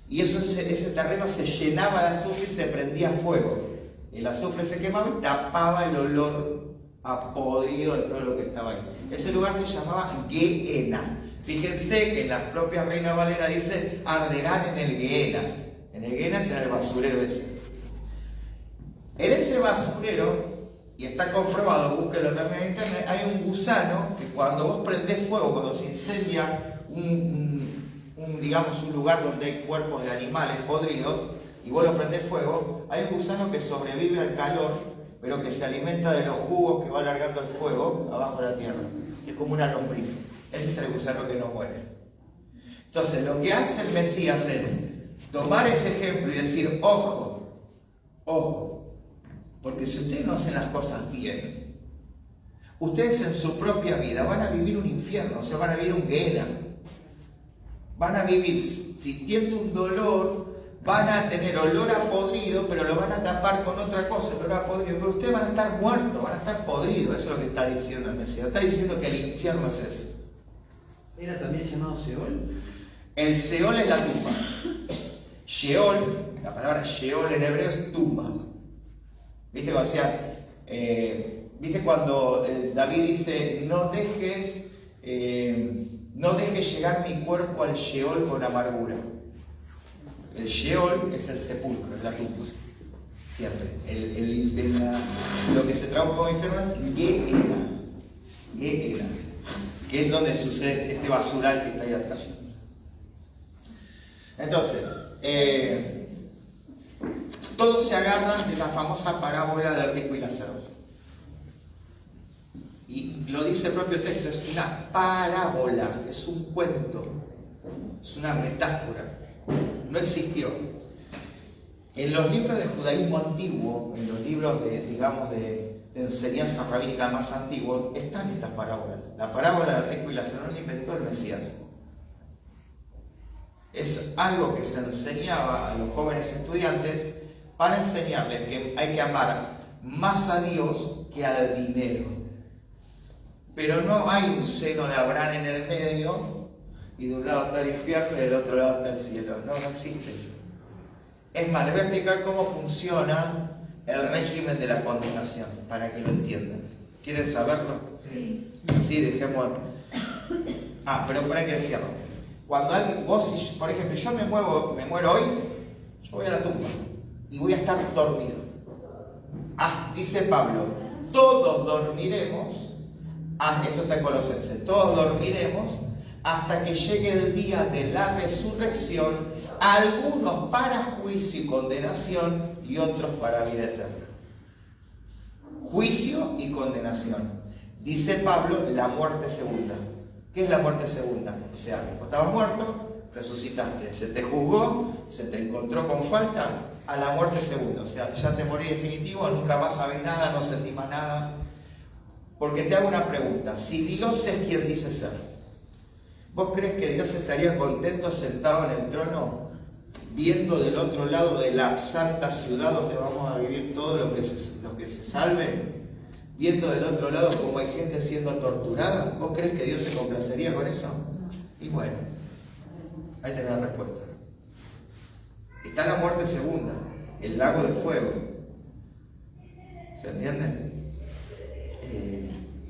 y ese terreno se llenaba de azufre y se prendía fuego. El azufre se quemaba y tapaba el olor a podrido de todo lo que estaba ahí. Ese lugar se llamaba Gehenna. Fíjense que en la propia Reina Valera dice, arderán en el Gehenna. En el Gehenna es en el basurero ese. En ese basurero, y está comprobado, búsquenlo también en internet, hay un gusano que cuando vos prendés fuego, cuando se incendia digamos un lugar donde hay cuerpos de animales podridos, y vos lo prendés fuego, hay un gusano que sobrevive al calor, pero que se alimenta de los jugos que va alargando el fuego abajo de la tierra. Es como una lombriz. Ese es el gusano que no muere. Entonces, lo que hace el Mesías es tomar ese ejemplo y decir, ojo, porque si ustedes no hacen las cosas bien, ustedes en su propia vida van a vivir un infierno, o sea, van a vivir un Gehenna. Van a vivir sintiendo un dolor, van a tener olor a podrido, pero lo van a tapar con otra cosa, olor a podrido, pero ustedes van a estar muertos, van a estar podridos. Eso es lo que está diciendo el Mesías. Está diciendo que el infierno es eso. ¿Era también llamado Seol? El Seol es la tumba. Sheol, la palabra Sheol en hebreo es tumba. ¿Viste cuando decía, viste cuando David dice, no dejes llegar mi cuerpo al Sheol con amargura? El Sheol es el sepulcro, es la tumba. Siempre. Lo que se traduce como infierno es Gehenna. Gehenna. Que es donde sucede este basural que está ahí atrás. Entonces, todos se agarran de la famosa parábola del rico y Lázaro. Y lo dice el propio texto, es una parábola, es un cuento, es una metáfora, no existió. En los libros de judaísmo antiguo, en los libros de enseñanza rabínica más antiguos, están estas parábolas. La parábola del rico y Lázaro la inventó el Mesías. Es algo que se enseñaba a los jóvenes estudiantes para enseñarles que hay que amar más a Dios que al dinero. Pero no hay un seno de Abraham en el medio y de un lado está el infierno y del otro lado está el cielo. No existe eso. Es más, les voy a explicar cómo funciona el régimen de la condenación, para que lo entiendan. ¿Quieren saberlo? Sí. Sí, dejemos. Pero por ahí que decirlo. Cuando alguien, vos, por ejemplo, yo me muero hoy, yo voy a la tumba y voy a estar dormido. Dice Pablo, todos dormiremos, esto está en Colosenses, todos dormiremos hasta que llegue el día de la resurrección, algunos para juicio y condenación y otros para vida eterna. Juicio y condenación. Dice Pablo, la muerte segunda. ¿Qué es la muerte segunda? O sea, vos estabas muerto, resucitaste, se te juzgó, se te encontró con falta, a la muerte segunda. O sea, ya te morí definitivo, nunca más sabés nada, no sentís más nada. Porque te hago una pregunta, si Dios es quien dice ser, ¿vos crees que Dios estaría contento sentado en el trono, viendo del otro lado de la santa ciudad donde vamos a vivir todo lo que se salve? Viendo del otro lado como hay gente siendo torturada. ¿Vos crees que Dios se complacería con eso? Y bueno, ahí tenés la respuesta. Está la muerte segunda, el lago de fuego. ¿Se entiende?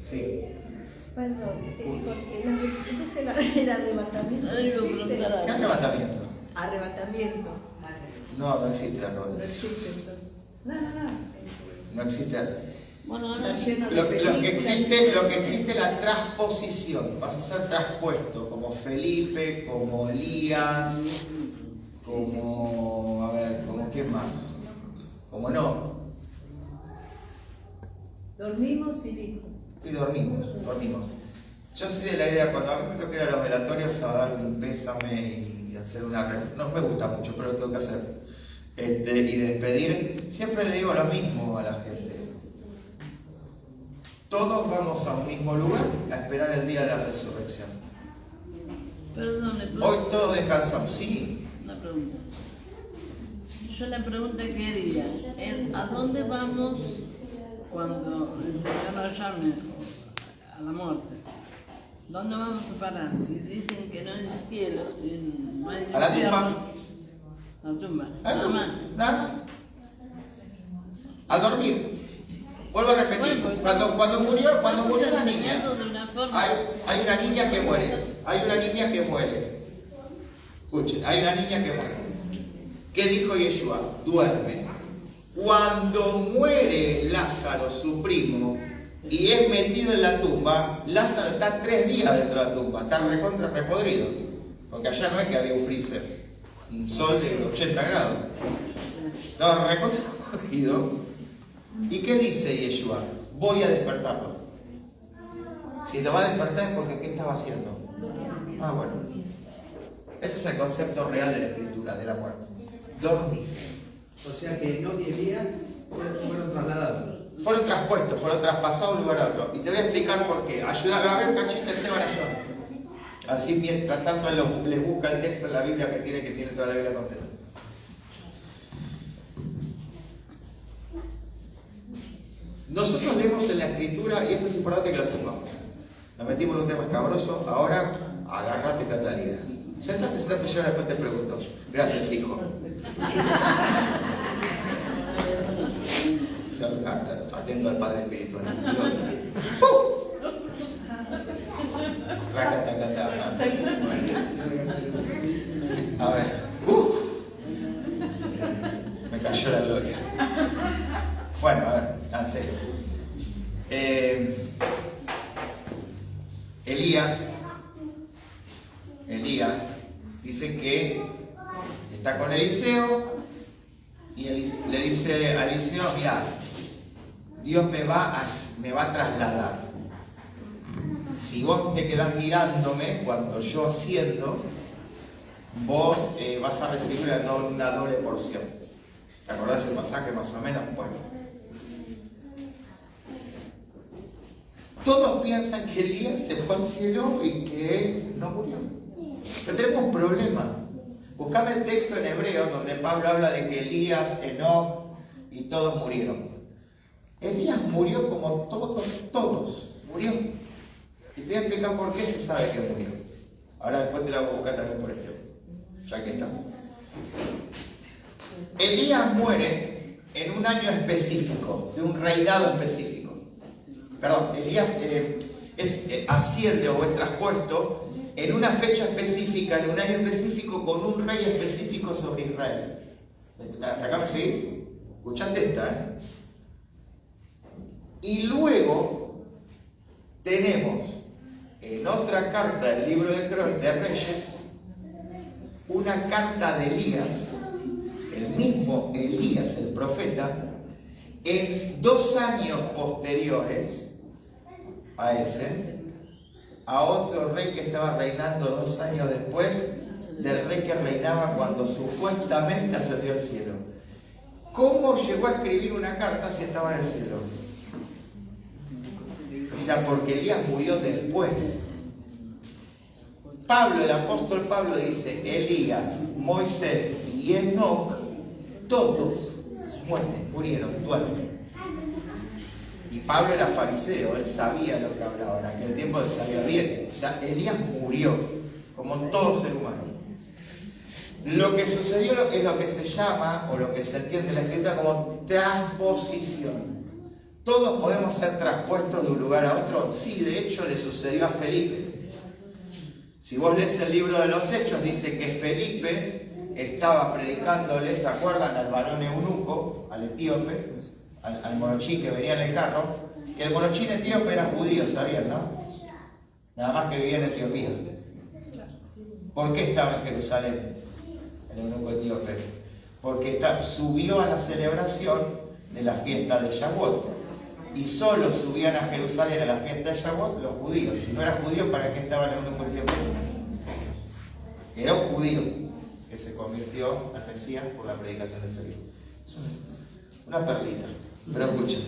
Sí. Perdón, entonces el arrebatamiento no existe. ¿Qué arrebatamiento? Arrebatamiento. No existe el No arrebatamiento. existe entonces. No. No existe. Bueno, ahora lleno de Lo que películas. existe es la transposición. Vas a ser traspuesto como Felipe, como Elías, como... A ver, ¿como quién más? Como no. Dormimos y listo. Y dormimos. Yo soy de la idea, cuando a mí me toca ir a los velatorios a dar un pésame y hacer una... No me gusta mucho, pero lo tengo que hacer. Y despedir, siempre le digo lo mismo a la gente. Todos vamos a un mismo lugar a esperar el día de la resurrección. Perdone, Hoy todos descansamos, sí. una pregunta. Yo la pregunta que haría es, ¿a dónde vamos cuando el Señor nos llame a la muerte? ¿Dónde vamos a parar? Si dicen que no hay cielo, no hay A la infierno. tumba. A la tumba, ¿A nada más. Nada. A dormir. Vuelvo a repetir. Bueno, Cuando murió la niña, enseñando de una forma. hay una niña que muere. Escuchen, hay una niña que muere. ¿Qué dijo Yeshua? Duerme. Cuando muere Lázaro, su primo, y es metido en la tumba, Lázaro está 3 días dentro de la tumba, está recontra repodrido. Porque allá no es que había un freezer, un sol de 80 grados. No, recontra repodrido. ¿Y qué dice Yeshua? Voy a despertarlo. Si lo va a despertar es porque ¿qué estaba haciendo? Ah, bueno. Ese es el concepto real de la escritura, de la muerte. Dormís. O sea que no y Elías fueron trasladados. Fueron traspuestos, fueron traspasados de un lugar a otro. Y te voy a explicar por qué. Ayúdame a ver, cachito, Esteban, ayúdame. Así mientras tanto él les busca el texto en la Biblia que tiene toda la Biblia completa. Nosotros leemos en la escritura, y esto es importante que lo sepamos. Nos metimos en un tema escabroso, ahora agárrate, Catalina. Sentate, yo después te pregunto. Gracias, hijo. Atento al Padre Espiritual. A ver. Me cayó la gloria. Bueno, a ver, en serio. Elías dice que está con Eliseo y le dice a Eliseo, mira, Dios me va a trasladar. Si vos te quedás mirándome cuando yo asciendo, vos vas a recibir una doble porción. ¿Te acordás del pasaje más o menos? Bueno. Todos piensan que Elías se fue al cielo y que no murió. Pero tenemos un problema. Buscame el texto en hebreo donde Pablo habla de que Elías, Enoc y todos murieron. Elías murió como todos. Murió. Y te voy a explicar por qué se sabe que murió. Ahora después te la voy a buscar también por este, ya que está. Elías muere en un año específico, de un reinado específico. Perdón, Elías asciende o es traspuesto en una fecha específica, en un año específico, con un rey específico sobre Israel. ¿Hasta acá me seguís? Escuchate esta, Y luego tenemos en otra carta del libro de Reyes una carta de Elías, el mismo Elías, el profeta, en 2 años posteriores a ese, a otro rey que estaba reinando 2 años después, del rey que reinaba cuando supuestamente ascendió al cielo. ¿Cómo llegó a escribir una carta si estaba en el cielo? O sea, porque Elías murió después. Pablo, el apóstol Pablo dice, Elías, Moisés y Enoc, todos murieron, duermen. Y Pablo era fariseo, él sabía lo que hablaba, en aquel tiempo él sabía bien. O sea, Elías murió, como todo ser humano. Lo que sucedió es lo que se llama, o lo que se entiende en la escritura como transposición. ¿Todos podemos ser traspuestos de un lugar a otro? Sí, de hecho le sucedió a Felipe. Si vos lees el libro de los Hechos, dice que Felipe estaba predicándole, ¿se acuerdan? Al varón eunuco, al etíope, al monochín que venía en el carro, que el monochín etíope era judío, ¿sabían, no? Nada más que vivía en Etiopía. ¿Por qué estaba en Jerusalén el eunuco etíope? Porque subió a la celebración de la fiesta de Shavuot. Y solo subían a Jerusalén a la fiesta de Shavuot los judíos. Si no era judío, ¿para qué estaba el eunuco etíope? Era un judío que se convirtió al Mesías por la predicación de Felipe. Es una perlita. Pero escuchen.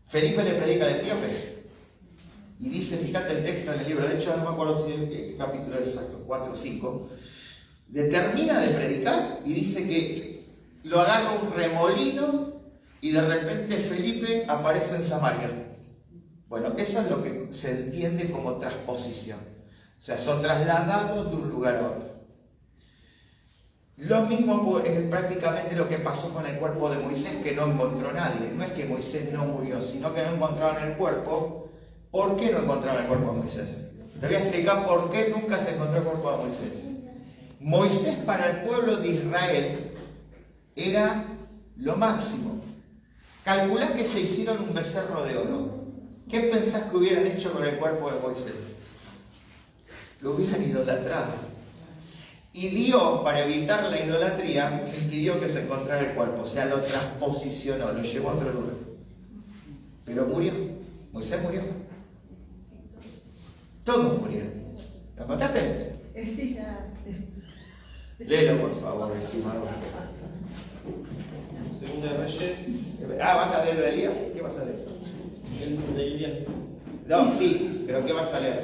Felipe le predica al etíope. Y dice, fíjate el texto en el libro, de hecho no me acuerdo si es el capítulo exacto, 4 o 5. Termina de predicar y dice que lo agarra un remolino y de repente Felipe aparece en Samaria. Bueno, eso es lo que se entiende como transposición. O sea, son trasladados de un lugar a otro. Lo mismo es prácticamente lo que pasó con el cuerpo de Moisés, que no encontró nadie. No es que Moisés no murió, sino que no encontraron el cuerpo. ¿Por qué no encontraron el cuerpo de Moisés? Te voy a explicar por qué nunca se encontró el cuerpo de Moisés. Moisés para el pueblo de Israel era lo máximo. Calculá que se hicieron un becerro de oro. ¿Qué pensás que hubieran hecho con el cuerpo de Moisés? Lo hubieran idolatrado. Y Dios, para evitar la idolatría, impidió que se encontrara el cuerpo. O sea, lo transposicionó, lo llevó a otro lugar. Pero murió. Moisés murió. Todos murieron. ¿Lo contaste? Sí, ya. Léelo, por favor, estimado. Segunda de Reyes. ¿Vas a leer lo de Elías? ¿Qué vas a leer? El de Elías. No, sí, pero ¿qué vas a leer?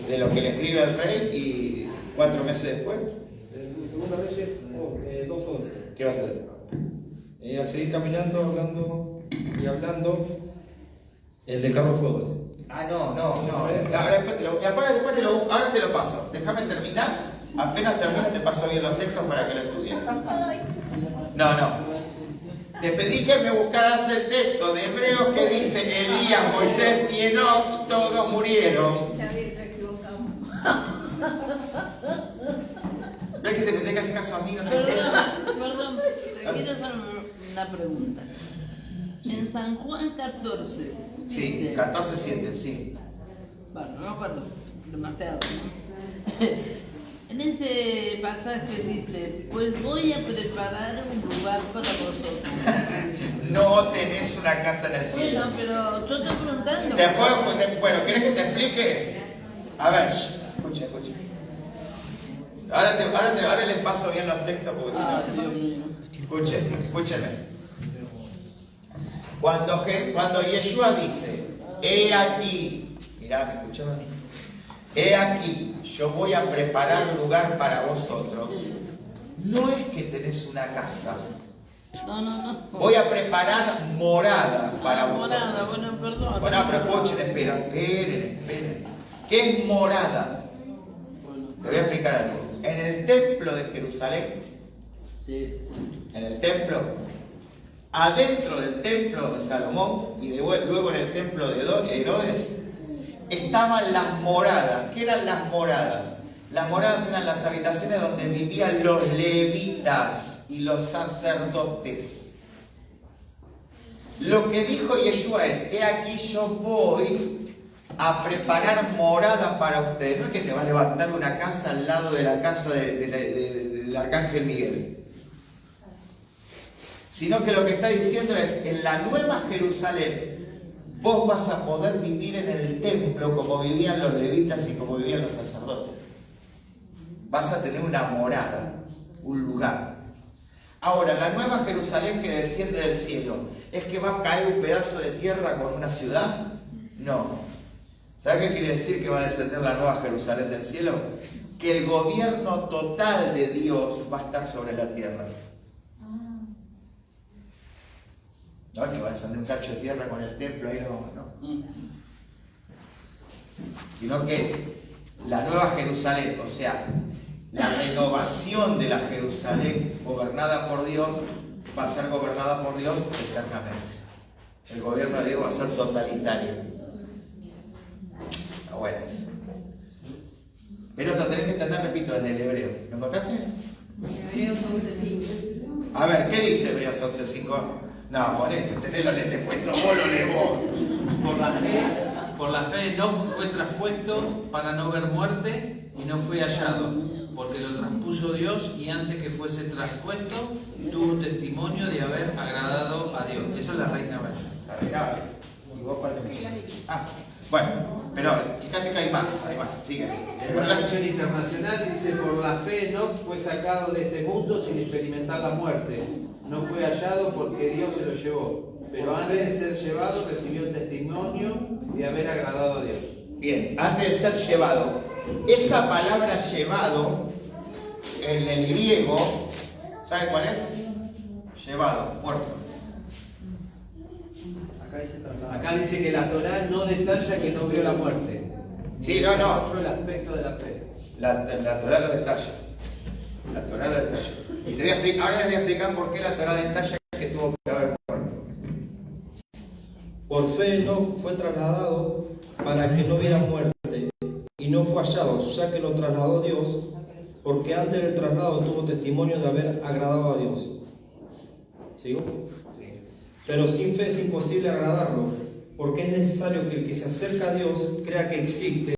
De lo que le escribe el rey y 4 meses después. Segunda de Reyes 2:11. ¿Qué vas a leer? Al seguir caminando, hablando, el de carro fuego. Ah, no. Ahora te lo paso. Déjame terminar. Apenas termine te paso bien los textos para que lo estudies. No. Te pedí que me buscaras el texto de Hebreos que dice Elías, Moisés y Enoc, todos murieron. Ya bien, nos equivocamos. ¿Ves que te tenés que hacer caso a mí? No te... Perdón, te quiero hacer una pregunta. En San Juan 14. Sí, dice, 14:7, sí. Bueno, no me acuerdo demasiado, ¿no? En ese pasaje dice, pues voy a preparar un lugar para vosotros. No tenés una casa en el cielo. Bueno, pero yo estoy preguntando. Bueno, ¿quieres que te explique? A ver, escucha. Ahora les paso bien los textos porque si no... Dios mío. Escúcheme. Cuando Yeshua dice, he aquí, mirá, ¿me escucharon? He aquí, yo voy a preparar lugar para vosotros. No es que tenés una casa. No. Voy a preparar morada para vosotros. Morada, bueno, perdón. Bueno, pero escuchen, esperen. ¿Qué es morada? Te voy a explicar algo. En el templo de Jerusalén, Sí. en el templo, adentro del templo de Salomón y luego en el templo de Herodes, estaban las moradas. ¿Qué eran las moradas? Las moradas eran las habitaciones donde vivían los levitas y los sacerdotes. Lo que dijo Yeshua es, he aquí yo voy a preparar morada para ustedes. No es que te va a levantar una casa al lado de la casa del arcángel Miguel, sino que lo que está diciendo es, en la nueva Jerusalén, vos vas a poder vivir en el templo como vivían los levitas y como vivían los sacerdotes. vas a tener una morada, un lugar. Ahora, la nueva Jerusalén que desciende del cielo, ¿es que va a caer un pedazo de tierra con una ciudad? No. ¿Sabe qué quiere decir que va a descender la nueva Jerusalén del cielo? Que el gobierno total de Dios va a estar sobre la tierra. No es que va a descender un cacho de tierra con el templo ahí, no. Sino que la nueva Jerusalén, o sea, la renovación de la Jerusalén gobernada por Dios, va a ser gobernada por Dios eternamente. El gobierno de Dios va a ser totalitario. Está bueno eso. Pero lo tenés que entender, repito, desde el hebreo. ¿Lo encontraste? Hebreos 11:5. A ver, ¿qué dice Hebreos 11:5? No, ponete, tenés los lentes puestos, vos lo lees vos. Por la fe Enoc fue traspuesto para no ver muerte y no fue hallado, porque lo traspuso Dios y antes que fuese traspuesto tuvo testimonio de haber agradado a Dios. Esa es la Reina Valera. ¿Y vos cuál tenés? Bueno, pero fíjate que hay más, sigue. En la versión internacional dice: por la fe Enoc fue sacado de este mundo sin experimentar la muerte. No fue hallado porque Dios se lo llevó, pero antes de ser llevado recibió el testimonio de haber agradado a Dios. Bien, antes de ser llevado, esa palabra llevado en el griego, ¿saben cuál es? Llevado, muerto. Acá dice que la Torá no detalla que no vio la muerte. Sí, no. El aspecto de la fe. La Torá lo detalla. La Torá lo detalla. Y ahora les voy a explicar por qué la Torá detalla que tuvo que haber muerto. Por fe no fue trasladado para que no hubiera muerte, y no fue hallado, ya que lo trasladó Dios, porque antes del traslado tuvo testimonio de haber agradado a Dios. ¿Sigo? Sí. Pero sin fe es imposible agradarlo, porque es necesario que el que se acerca a Dios crea que existe